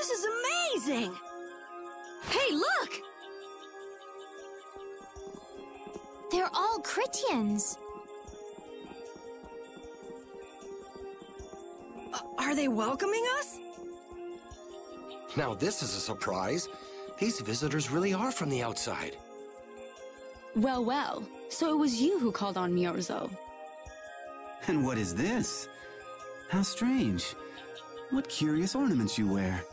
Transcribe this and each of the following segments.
This is amazing! Hey, look! They're all Critians. Are they welcoming us? Now this is a surprise. These visitors really are from the outside. Well, well. So it was you who called on Myorzo. And what is this? How strange. What curious ornaments you wear.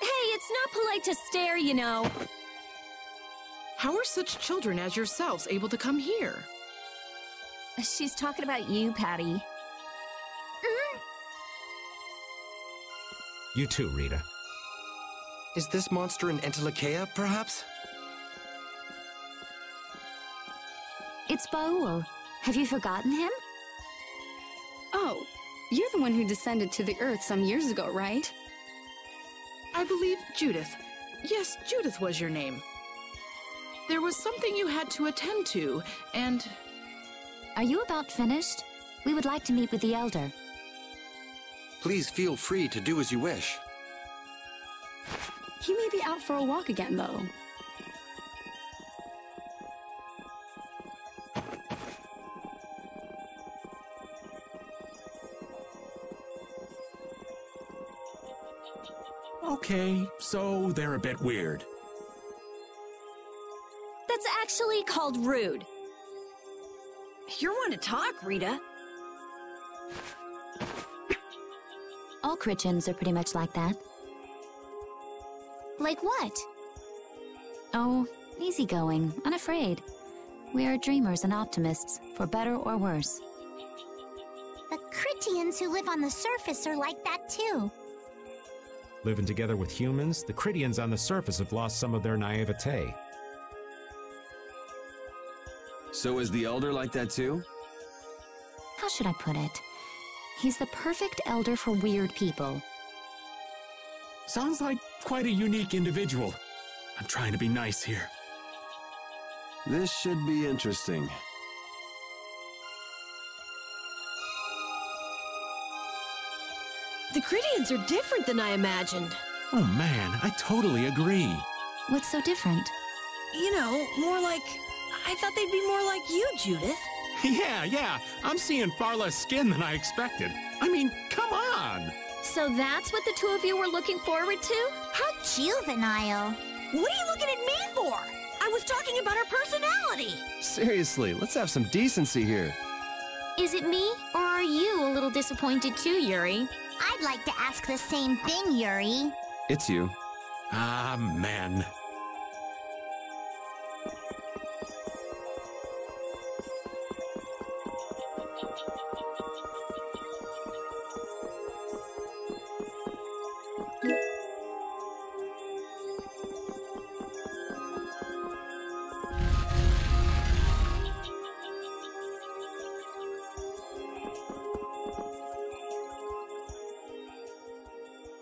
Hey, it's not polite to stare, you know. How are such children as yourselves able to come here? She's talking about you, Patty. You too, Rita. Is this monster an Entelekea, perhaps? It's Baul. Have you forgotten him? Oh, you're the one who descended to the Earth some years ago, right? I believe Judith. Yes, Judith was your name. There was something you had to attend to, and... Are you about finished? We would like to meet with the Elder. Please feel free to do as you wish. He may be out for a walk again, though. Okay, so they're a bit weird. That's actually called rude. You're one to talk, Rita. All Critians are pretty much like that. Like what? Oh, easygoing, unafraid. We are dreamers and optimists, for better or worse. The Critians who live on the surface are like that too. Living together with humans, the Critians on the surface have lost some of their naivete. So is the Elder like that too? How should I put it? He's the perfect elder for weird people. Sounds like quite a unique individual. I'm trying to be nice here. This should be interesting. The Critians are different than I imagined. Oh man, I totally agree. What's so different? You know, more like... I thought they'd be more like you, Judith. Yeah, I'm seeing far less skin than I expected. I mean, come on! So that's what the two of you were looking forward to? How juvenile. What are you looking at me for? I was talking about her personality. Seriously, let's have some decency here. Is it me, or are you a little disappointed too, Yuri? I'd like to ask the same thing, Yuri. It's you. Ah, man.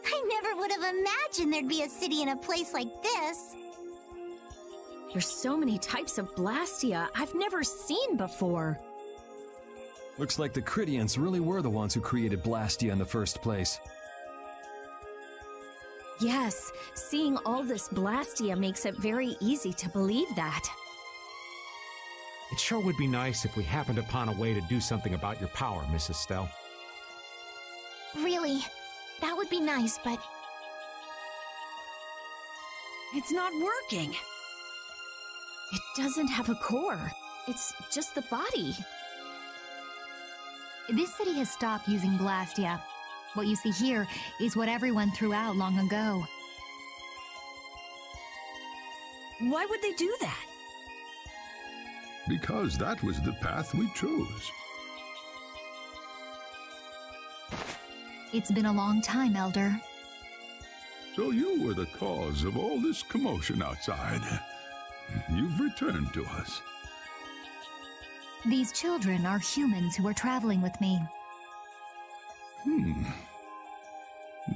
I never would have imagined there'd be a city in a place like this. There's so many types of Blastia I've never seen before. Looks like the Critians really were the ones who created Blastia in the first place. Yes, seeing all this Blastia makes it very easy to believe that. It sure would be nice if we happened upon a way to do something about your power, Mrs. Stell. Really, that would be nice, but... It's not working. It doesn't have a core. It's just the body. This city has stopped using Blastia. What you see here is what everyone threw out long ago. Why would they do that? Because that was the path we chose. It's been a long time, Elder. So you were the cause of all this commotion outside. You've returned to us. These children are humans who are traveling with me.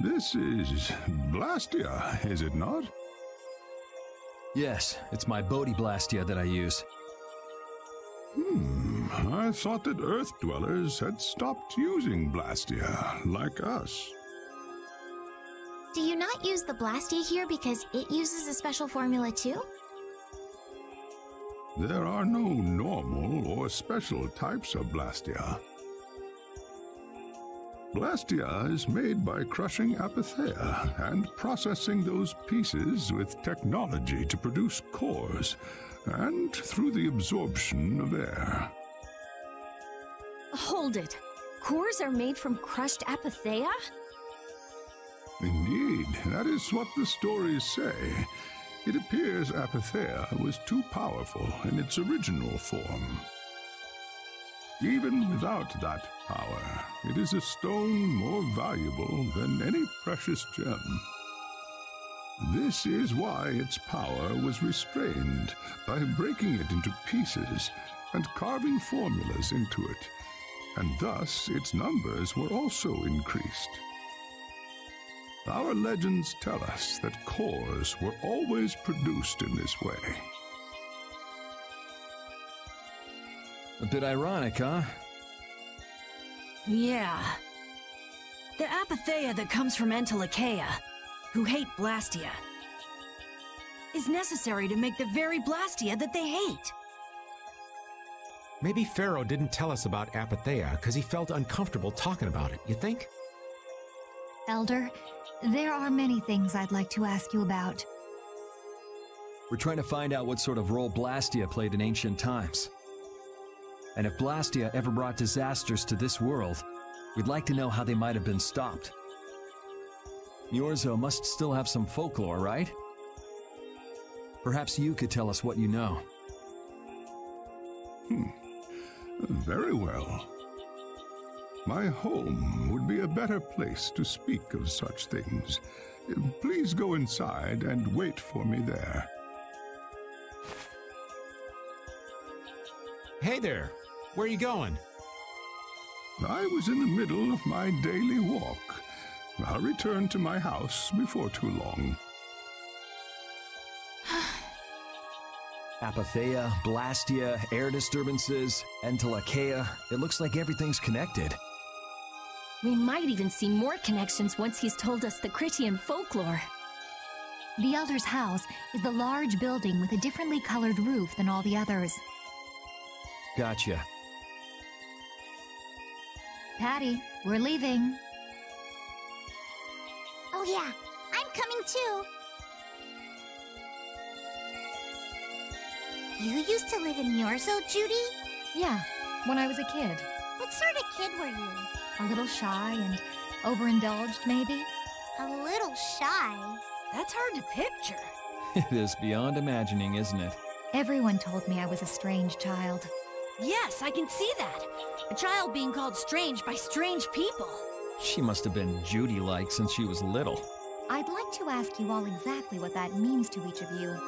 This is Blastia, is it not? Yes, it's my Bodhi Blastia that I use. I thought that Earth dwellers had stopped using Blastia, like us. Do you not use the Blastia here because it uses a special formula too? There are no normal or special types of Blastia. Blastia is made by crushing Apatheia and processing those pieces with technology to produce cores, and through the absorption of air. Hold it. Cores are made from crushed Apatheia? Indeed, that is what the stories say. It appears Apatheia was too powerful in its original form. Even without that power, it is a stone more valuable than any precious gem. This is why its power was restrained by breaking it into pieces and carving formulas into it, and thus its numbers were also increased. Our legends tell us that cores were always produced in this way. A bit ironic, huh? Yeah. The Apatheia that comes from Entelekea, who hate Blastia, is necessary to make the very Blastia that they hate. Maybe Pharaoh didn't tell us about Apatheia because he felt uncomfortable talking about it, you think? Elder, there are many things I'd like to ask you about. We're trying to find out what sort of role Blastia played in ancient times. And if Blastia ever brought disasters to this world, we'd like to know how they might have been stopped. Yorzo must still have some folklore, right? Perhaps you could tell us what you know. Very well. My home would be a better place to speak of such things. Please go inside and wait for me there. Hey there! Where are you going? I was in the middle of my daily walk. I'll return to my house before too long. Apatheia, Blastia, air disturbances, Entelekea. It looks like everything's connected. We might even see more connections once he's told us the Critian folklore. The Elder's house is the large building with a differently colored roof than all the others. Gotcha. Patty, we're leaving. Oh yeah, I'm coming too. You used to live in Yorzo, Judy? Yeah, when I was a kid. What sort of kid were you? A little shy and overindulged, maybe? A little shy? That's hard to picture. It is beyond imagining, isn't it? Everyone told me I was a strange child. Yes, I can see that. A child being called strange by strange people. She must have been Judy-like since she was little. I'd like to ask you all exactly what that means to each of you.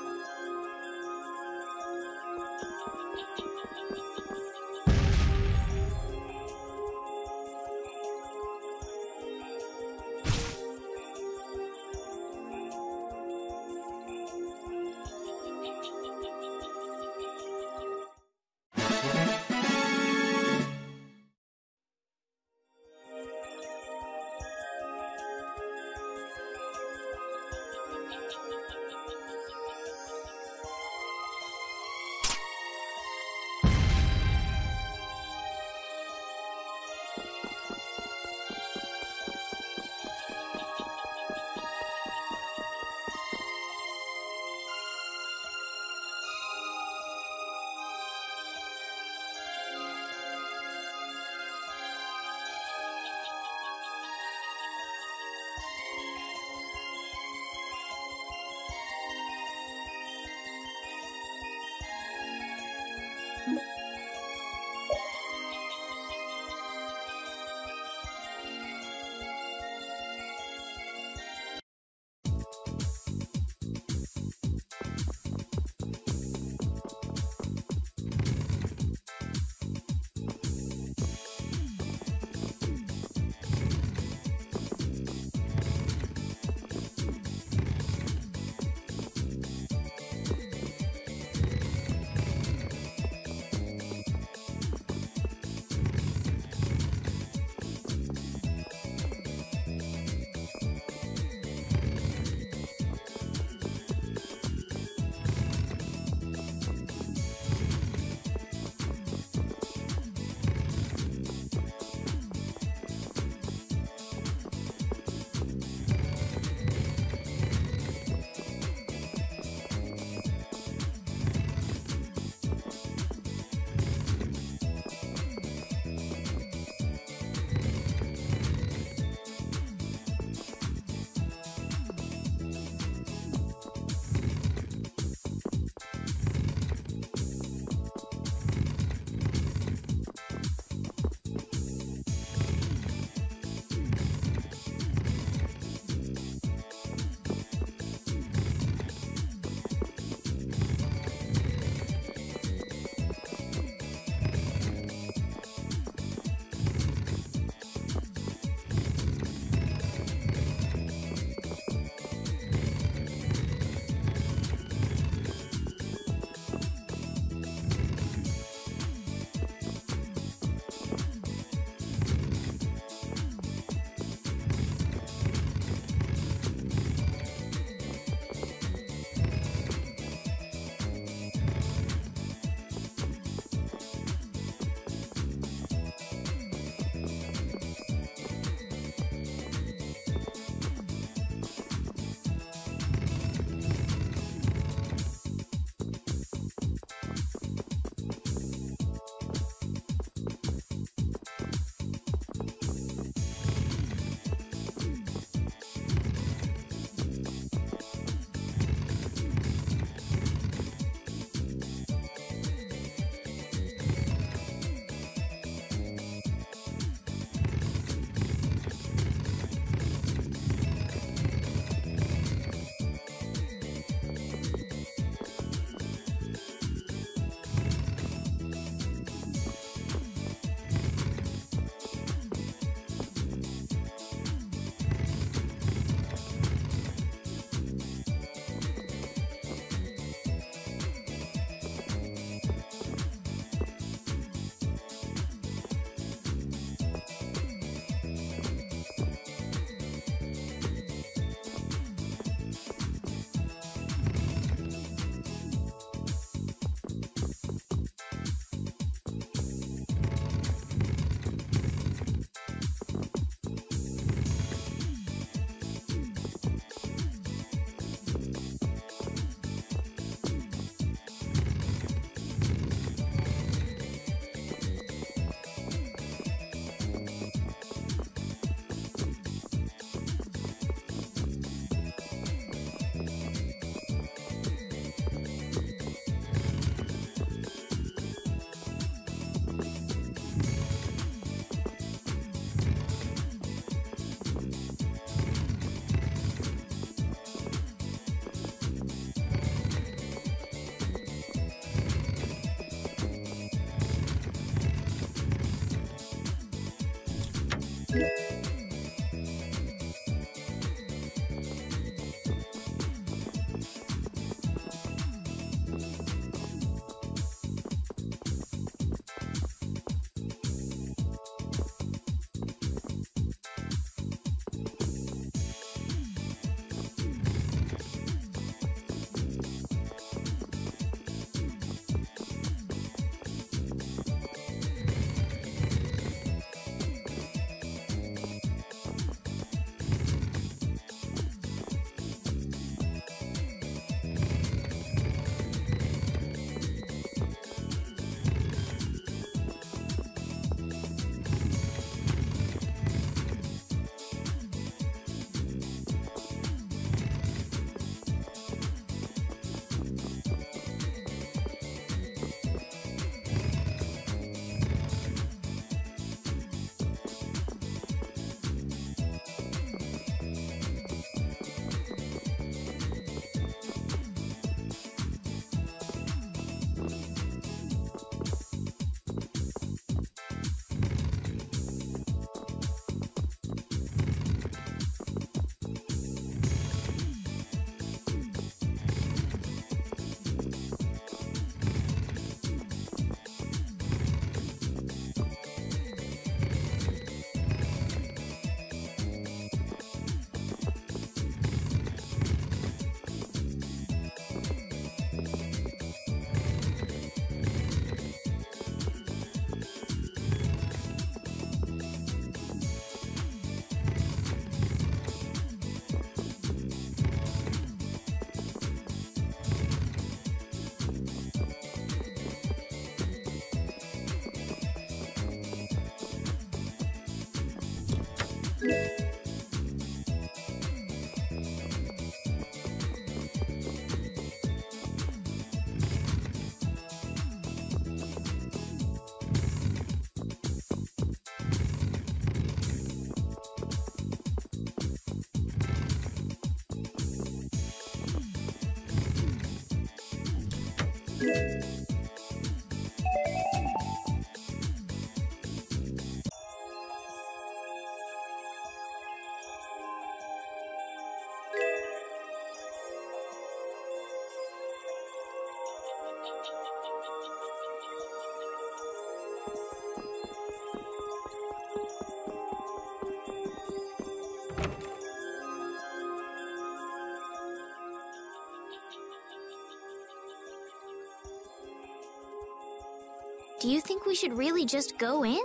Do you think we should really just go in?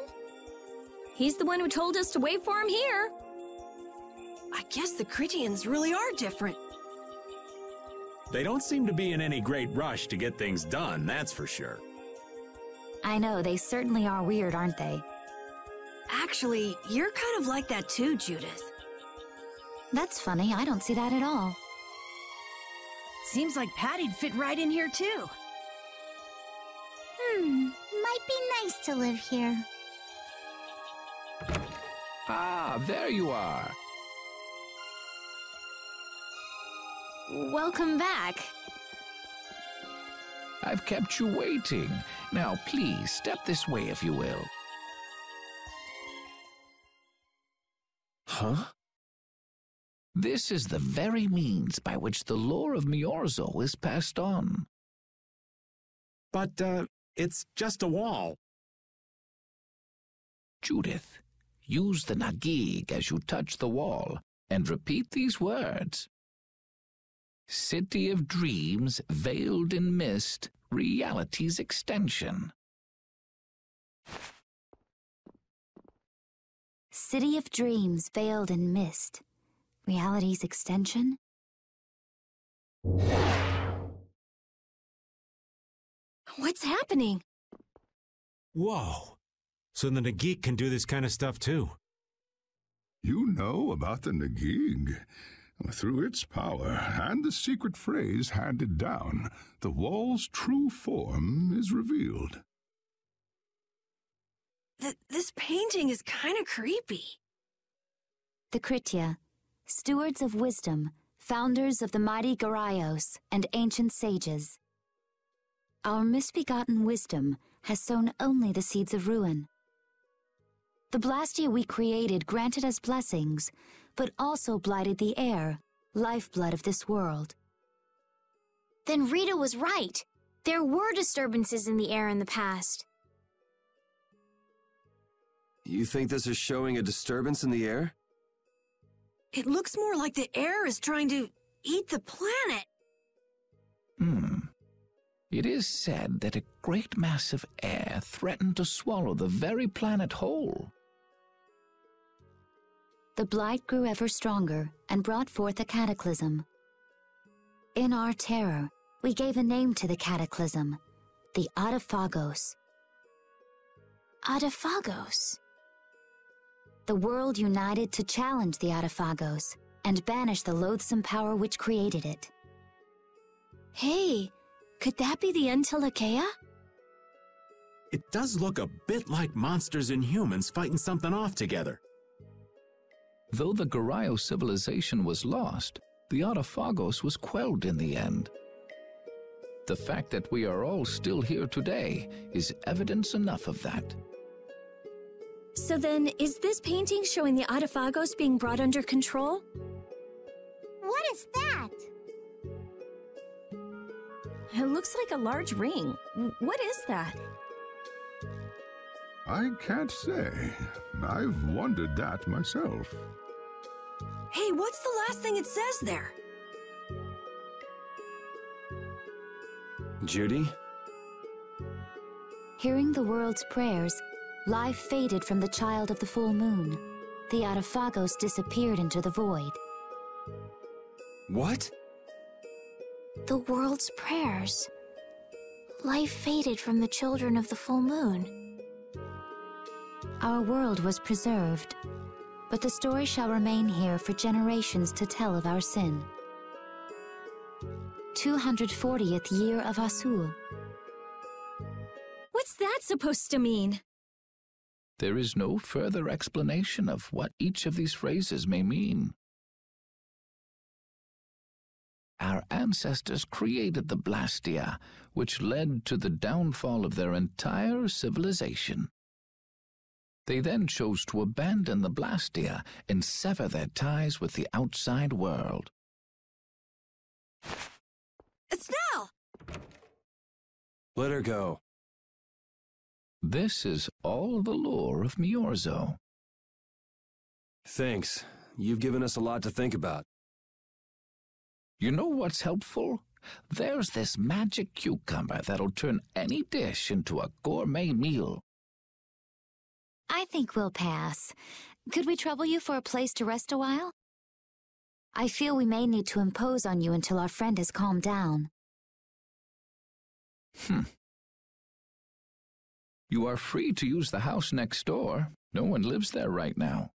He's the one who told us to wait for him here. I guess the Critians really are different. They don't seem to be in any great rush to get things done, that's for sure. I know, they certainly are weird, aren't they? Actually, you're kind of like that too, Judith. That's funny, I don't see that at all. Seems like Patty'd fit right in here too. Might be nice to live here. Ah, there you are. Welcome back. I've kept you waiting. Now, please, step this way if you will. Huh? This is the very means by which the lore of Miorzo is passed on. But, it's just a wall. Judith, use the Nagig as you touch the wall and repeat these words. City of dreams, veiled in mist, reality's extension. City of dreams, veiled in mist, reality's extension? What's happening? Whoa. So the Nagik can do this kind of stuff too. You know about the Nagig. Through its power and the secret phrase handed down, the wall's true form is revealed. This painting is kind of creepy. The Kritia, stewards of wisdom, founders of the mighty Garaios and ancient sages. Our misbegotten wisdom has sown only the seeds of ruin. The Blastia we created granted us blessings, but also blighted the air, lifeblood of this world. Then Rita was right. There were disturbances in the air in the past. You think this is showing a disturbance in the air? It looks more like the air is trying to eat the planet. It is said that a great mass of air threatened to swallow the very planet whole. The blight grew ever stronger and brought forth a cataclysm. In our terror, we gave a name to the cataclysm, the Adaphagos. Adaphagos? The world united to challenge the Adaphagos and banish the loathsome power which created it. Hey, could that be the Entelekea? It does look a bit like monsters and humans fighting something off together. Though the Garayo civilization was lost, the Adaphagos was quelled in the end. The fact that we are all still here today is evidence enough of that. So then, is this painting showing the Adaphagos being brought under control? What is that? It looks like a large ring. What is that? I can't say. I've wondered that myself. Hey, what's the last thing it says there? Judy? Hearing the world's prayers, life faded from the child of the full moon. The Adaphagos disappeared into the void. What? The world's prayers. Life faded from the children of the full moon. Our world was preserved, but the story shall remain here for generations to tell of our sin. 240th year of Asul. What's that supposed to mean? There is no further explanation of what each of these phrases may mean. Our ancestors created the Blastia, which led to the downfall of their entire civilization. They then chose to abandon the Blastia and sever their ties with the outside world. Estelle! Let her go. This is all the lore of Miorzo. Thanks. You've given us a lot to think about. You know what's helpful? There's this magic cucumber that'll turn any dish into a gourmet meal. I think we'll pass. Could we trouble you for a place to rest a while? I feel we may need to impose on you until our friend has calmed down. You are free to use the house next door. No one lives there right now.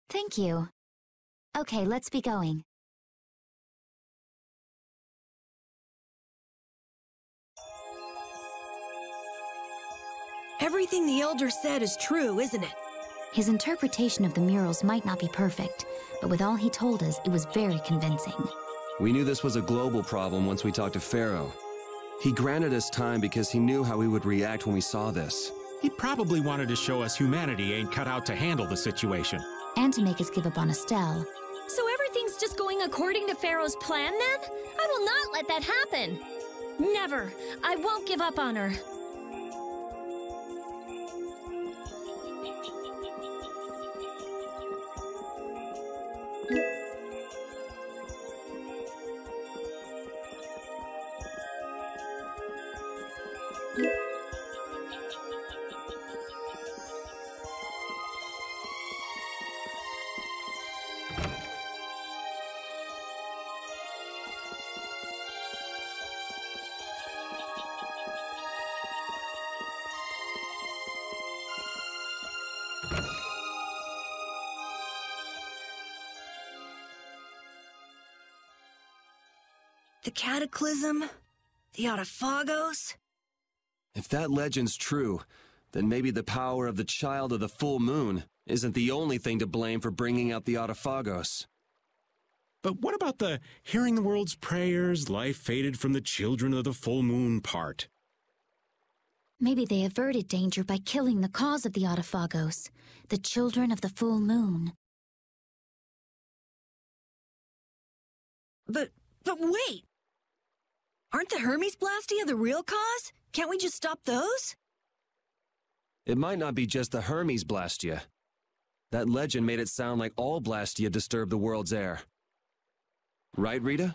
Thank you. Okay, let's be going. Everything the Elder said is true, isn't it? His interpretation of the murals might not be perfect, but with all he told us, it was very convincing. We knew this was a global problem once we talked to Pharaoh. He granted us time because he knew how we would react when we saw this. He probably wanted to show us humanity ain't cut out to handle the situation. And to make us give up on Estelle. So everything's just going according to Pharaoh's plan, then? I will not let that happen. Never. I won't give up on her. The Cataclysm? The Autophagos? If that legend's true, then maybe the power of the Child of the Full Moon isn't the only thing to blame for bringing out the Autophagos. But what about the hearing the world's prayers, life faded from the children of the full moon part? Maybe they averted danger by killing the cause of the Autophagos, the children of the full moon. But wait! Aren't the Hermes Blastia the real cause? Can't we just stop those? It might not be just the Hermes Blastia. That legend made it sound like all Blastia disturb the world's air. Right, Rita?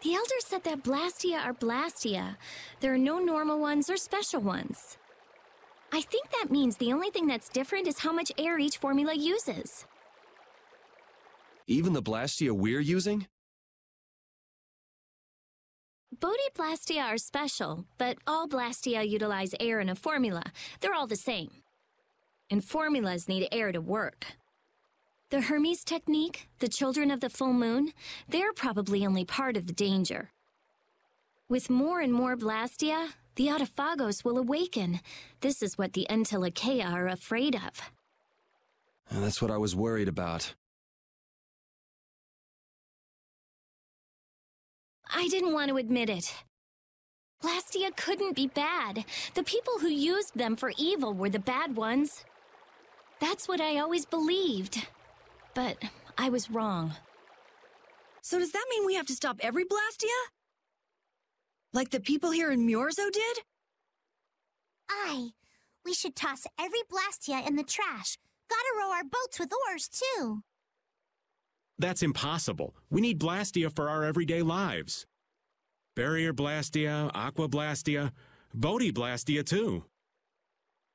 The Elder said that Blastia are Blastia. There are no normal ones or special ones. I think that means the only thing that's different is how much air each formula uses. Even the Blastia we're using? Bodhi-Blastia are special, but all Blastia utilize air in a formula. They're all the same. And formulas need air to work. The Hermes technique, the children of the full moon, they're probably only part of the danger. With more and more Blastia, the Autophagos will awaken. This is what the Entelekea are afraid of. And that's what I was worried about. I didn't want to admit it. Blastia couldn't be bad. The people who used them for evil were the bad ones. That's what I always believed. But I was wrong. So does that mean we have to stop every Blastia? Like the people here in Miorzo did? Aye. We should toss every Blastia in the trash. Gotta row our boats with oars, too. That's impossible. We need Blastia for our everyday lives. Barrier Blastia, Aqua Blastia, Bodhi-Blastia too.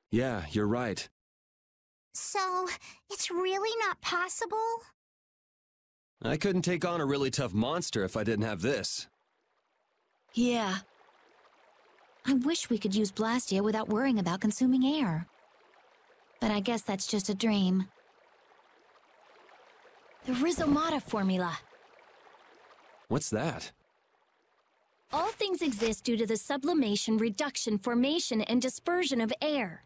Yeah, you're right. So, it's really not possible? I couldn't take on a really tough monster if I didn't have this. Yeah. I wish we could use Blastia without worrying about consuming air. But I guess that's just a dream. The Rhizomata formula. What's that? All things exist due to the sublimation, reduction, formation, and dispersion of air.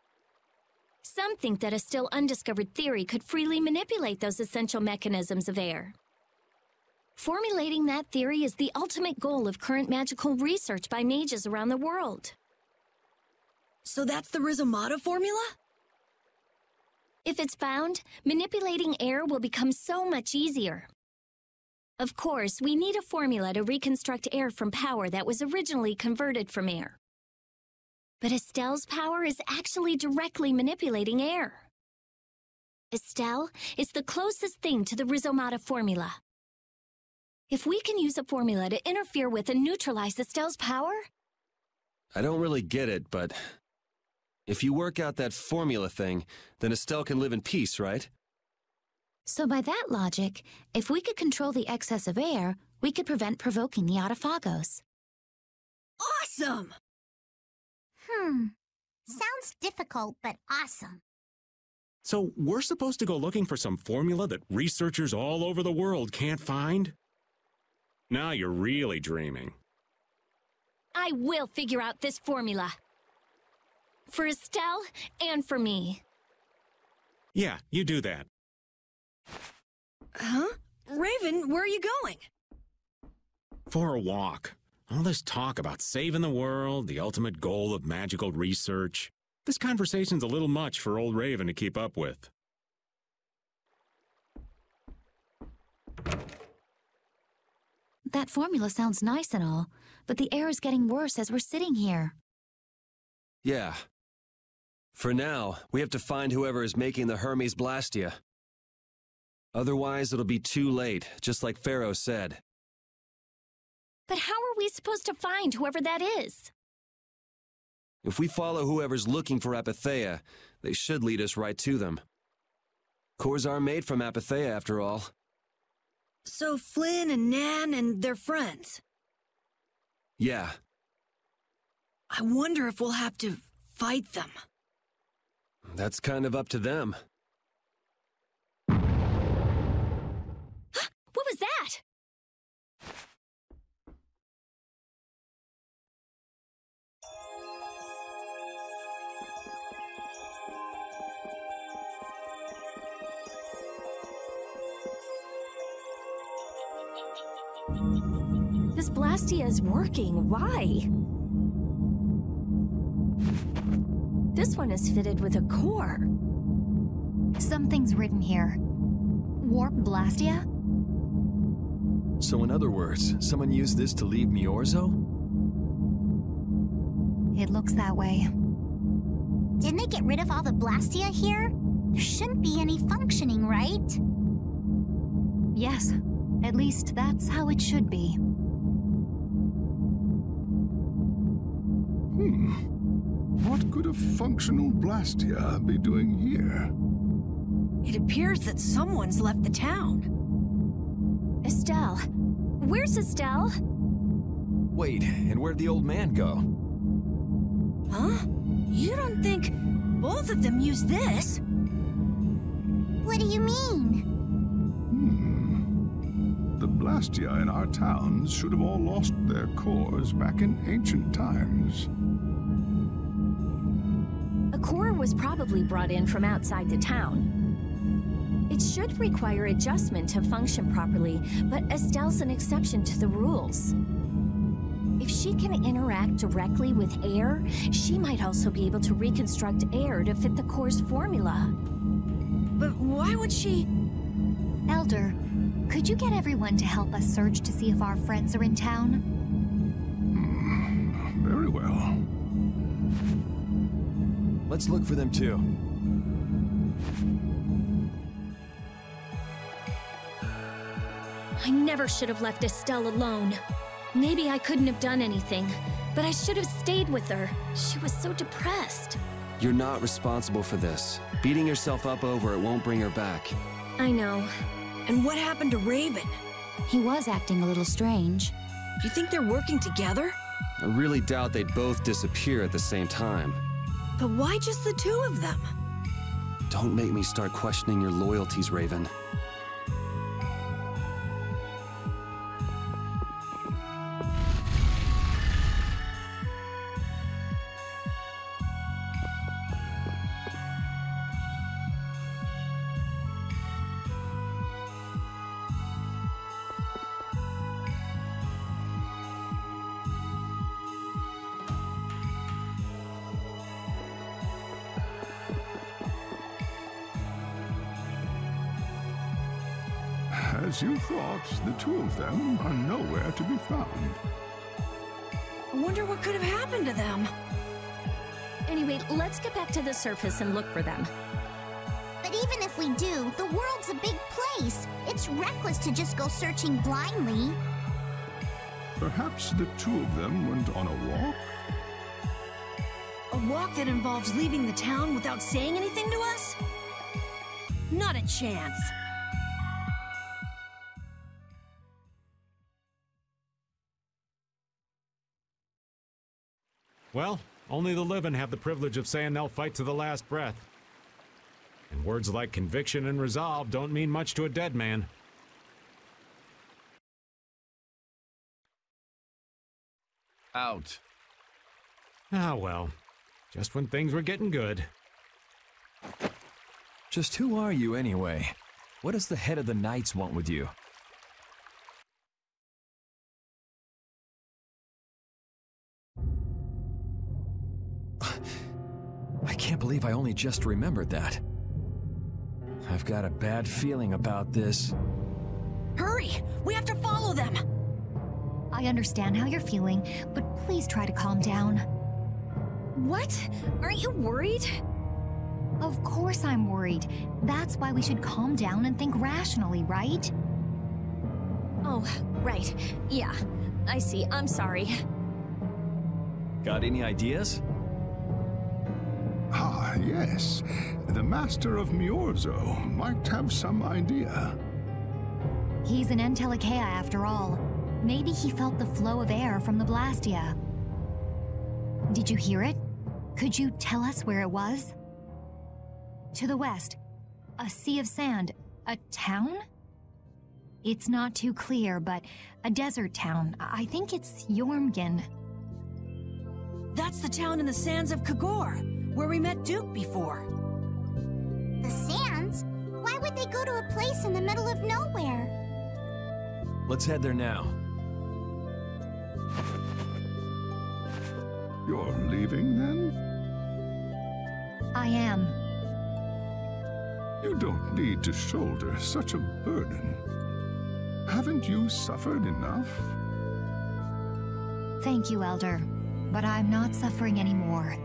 Some think that a still undiscovered theory could freely manipulate those essential mechanisms of air. Formulating that theory is the ultimate goal of current magical research by mages around the world. So that's the Rhizomata formula? If it's found, manipulating air will become so much easier. Of course, we need a formula to reconstruct air from power that was originally converted from air. But Estelle's power is actually directly manipulating air. Estelle is the closest thing to the Rhizomata formula. If we can use a formula to interfere with and neutralize Estelle's power... I don't really get it, but... if you work out that formula thing, then Estelle can live in peace, right? So by that logic, if we could control the excess of air, we could prevent provoking the Autophagos. Awesome! Sounds difficult, but awesome. So we're supposed to go looking for some formula that researchers all over the world can't find? Now you're really dreaming. I will figure out this formula. For Estelle and for me. Yeah, you do that. Huh? Raven, where are you going? For a walk. All this talk about saving the world, the ultimate goal of magical research. This conversation's a little much for old Raven to keep up with. That formula sounds nice and all, but the air is getting worse as we're sitting here. Yeah. For now, we have to find whoever is making the Hermes Blastia. Otherwise, it'll be too late, just like Pharaoh said. But how are we supposed to find whoever that is? If we follow whoever's looking for Apatheia, they should lead us right to them. Cores are made from Apatheia, after all. So Flynn and Nan and their friends? Yeah. I wonder if we'll have to fight them. That's kind of up to them. What was that? This Blastia is working. Why? This one is fitted with a core. Something's written here. Warp Blastia? So in other words, someone used this to leave Miorzo? It looks that way. Didn't they get rid of all the Blastia here? There shouldn't be any functioning, right? Yes. At least that's how it should be. What could a functional Blastia be doing here? It appears that someone's left the town. Estelle. Where's Estelle? Wait, and where'd the old man go? Huh? You don't think both of them used this? What do you mean? The Blastia in our towns should have all lost their cores back in ancient times. A core was probably brought in from outside the town. It should require adjustment to function properly, but Estelle's an exception to the rules. If she can interact directly with air, she might also be able to reconstruct air to fit the core's formula. But why would she... Elder, could you get everyone to help us search to see if our friends are in town? Very well. Let's look for them too. I never should have left Estelle alone. Maybe I couldn't have done anything, but I should have stayed with her. She was so depressed. You're not responsible for this. Beating yourself up over it won't bring her back. I know. And what happened to Raven? He was acting a little strange. Do you think they're working together? I really doubt they'd both disappear at the same time. But why just the two of them? Don't make me start questioning your loyalties, Raven. As you thought, the two of them are nowhere to be found. I wonder what could have happened to them. Anyway, let's get back to the surface and look for them. But even if we do, the world's a big place. It's reckless to just go searching blindly. Perhaps the two of them went on a walk? A walk that involves leaving the town without saying anything to us? Not a chance. Well, only the living have the privilege of saying they'll fight to the last breath. And words like conviction and resolve don't mean much to a dead man. Out. Ah, well. Just when things were getting good. Just who are you, anyway? What does the head of the Knights want with you? I can't believe I only just remembered that. I've got a bad feeling about this. Hurry! We have to follow them! I understand how you're feeling, but please try to calm down. What? Aren't you worried? Of course I'm worried. That's why we should calm down and think rationally, right? Oh, right. Yeah, I see. I'm sorry. Got any ideas? Ah, yes. The Master of Miorzo might have some idea. He's an Entelekea after all. Maybe he felt the flow of air from the Blastia. Did you hear it? Could you tell us where it was? To the west. A sea of sand. A town? It's not too clear, but a desert town. I think it's Jormungand. That's the town in the sands of Kagor, where we met Duke before. The sands? Why would they go to a place in the middle of nowhere? Let's head there now. You're leaving, then? I am. You don't need to shoulder such a burden. Haven't you suffered enough? Thank you, Elder. But I'm not suffering anymore.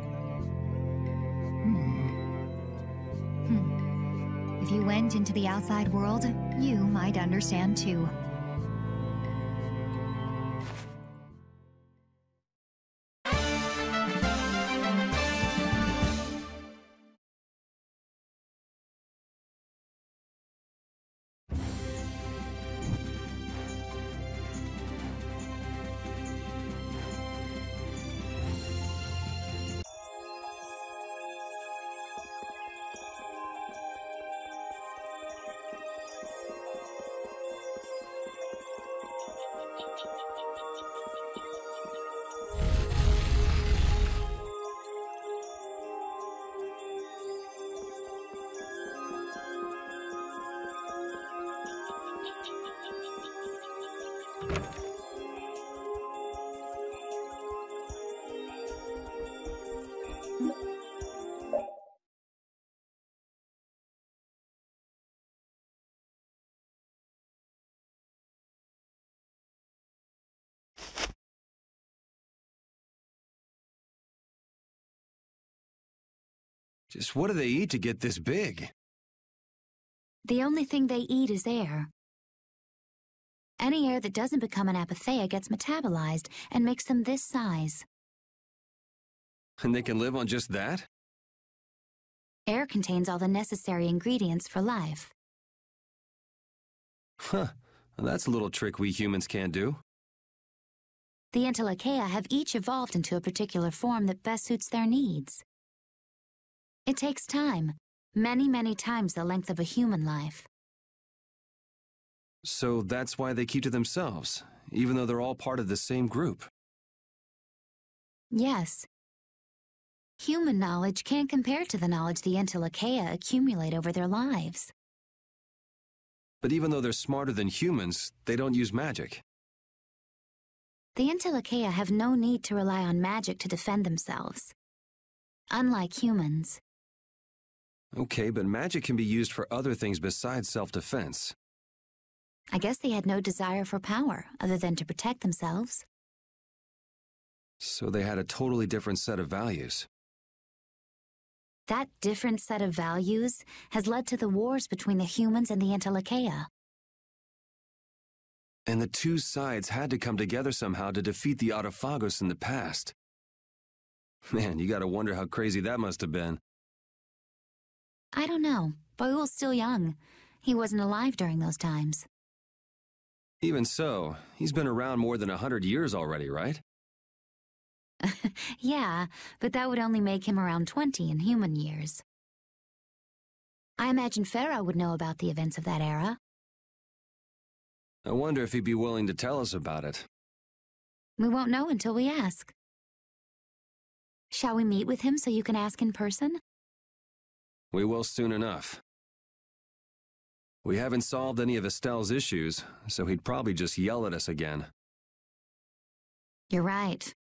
If you went into the outside world, you might understand too. Just what do they eat to get this big? The only thing they eat is air. Any air that doesn't become an apatheia gets metabolized and makes them this size. And they can live on just that? Air contains all the necessary ingredients for life. Huh. Well, that's a little trick we humans can't do. The Entelekea have each evolved into a particular form that best suits their needs. It takes time, Many, many times the length of a human life. So that's why they keep to themselves, even though they're all part of the same group. Yes. Human knowledge can't compare to the knowledge the Entelecheia accumulate over their lives. But even though they're smarter than humans, they don't use magic. The Entelecheia have no need to rely on magic to defend themselves. Unlike humans. Okay, but magic can be used for other things besides self-defense. I guess they had no desire for power other than to protect themselves. So they had a totally different set of values. That different set of values has led to the wars between the humans and the Entelecheia. And the two sides had to come together somehow to defeat the Autophagos in the past. Man, you gotta wonder how crazy that must have been. I don't know. Ba'ul's still young. He wasn't alive during those times. Even so, he's been around more than 100 years already, right? Yeah, but that would only make him around 20 in human years. I imagine Pharaoh would know about the events of that era. I wonder if he'd be willing to tell us about it. We won't know until we ask. Shall we meet with him so you can ask in person? We will soon enough. We haven't solved any of Estelle's issues, so he'd probably just yell at us again. You're right.